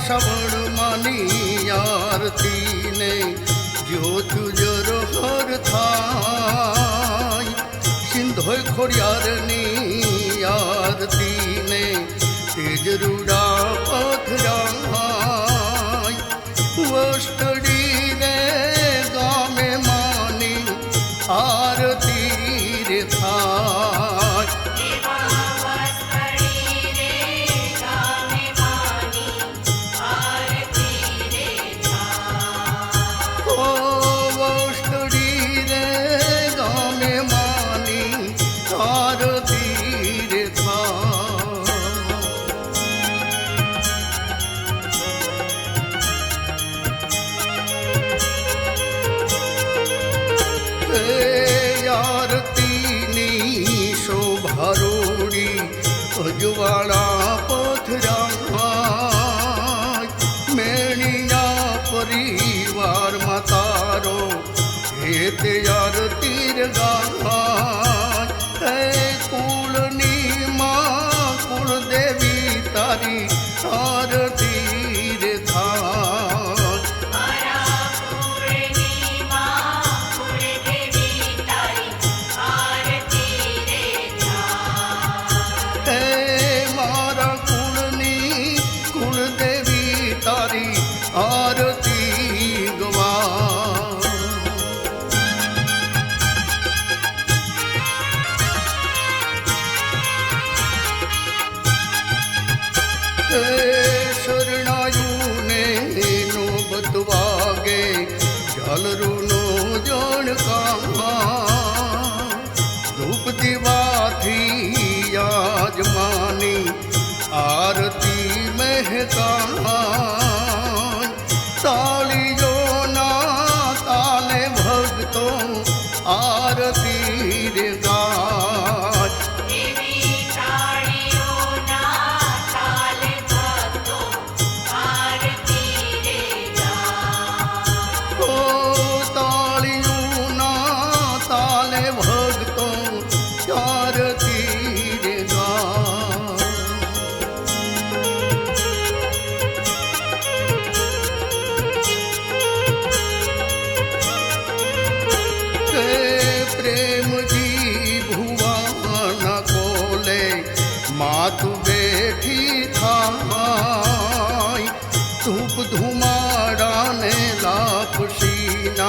श्रवण मानी आरती ने जो तुजर हर थाय सिंधोय खोड़ियारनी आरती ने तेज रूड़ा पथराय वस्तड़ी रे गामे मानी आरती रे थाय अजवाड़ा पथराय मेणिया परिवार मातारो हेते आरती गाय कुलनी माँ कुल देवी तारी आरती रे थाय शरणायु ने नौबत वागे झालरू नो जण का धूप दीवा थी याजमानी आरती महका तालियो ना ताले भक्तों आरती रे गाय मातु बैठी थाय धूप धुमाड़ा ने लापसीना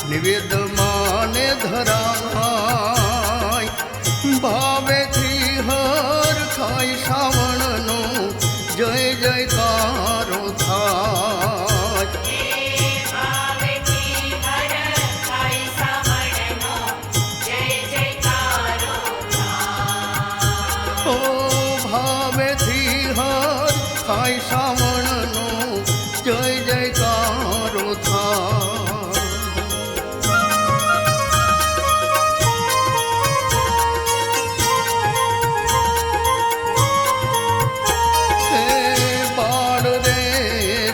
निवेद माने धराय भावे थी हर खाई श्रावण नो जय जयकारो थाय भावे थी हर खाई श्रावण नो जय जयकारो थाय बाल रे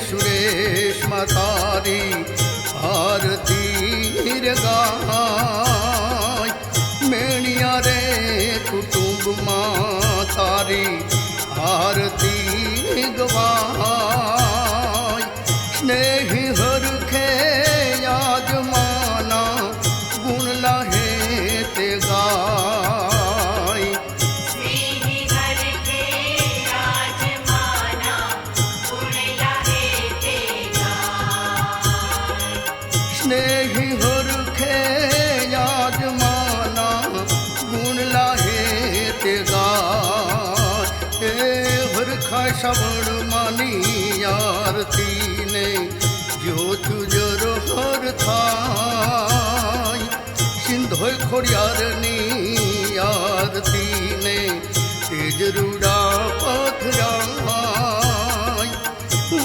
सुरेश मातारी आरती रे गाय मेणिया रे कुटुंब माँ तारी आरती गवाय स्नेही हरखे याजमाना गुण लाहे ते गाय स्नेही हरखे याजमाना गुण लाहे ते गाय स्नेही हरखे याजमाना गुण लाहे ते गाय हरखा श्रवण मानी आरती ने जो तुजर हर थाय सिंधोय खोड़ियारनी आरती ने तेज रूड़ा पथराय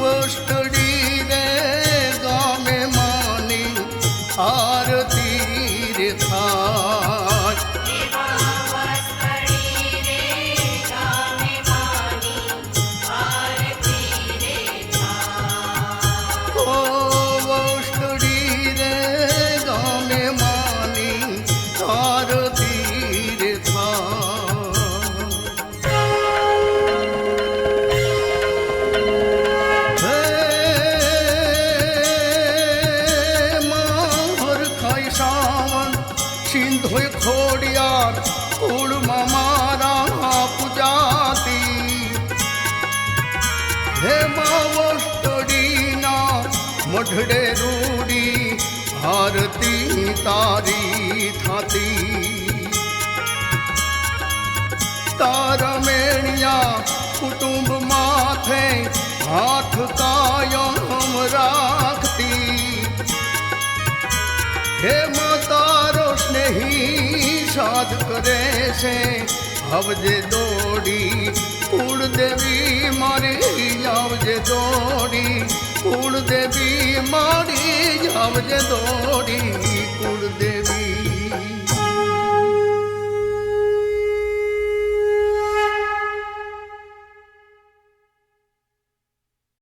वस्तड़ी रे गामे मानी आरती रे थाय સિંધોય ખોડિયાર કુળમાં મારા પૂજાતી હે માવસ્તડીના મઢડે રૂડી આરતી તારી થાતી તારા મેણિયા કુટુંબ માથે હાથ કાયમ રાખતી હે તારો સ્નેહી સાધ કરે છે આવજે દોડી કુળદેવી મારી આવજે દોડી કુળદેવી મારી આવજે દોડી કુળદેવી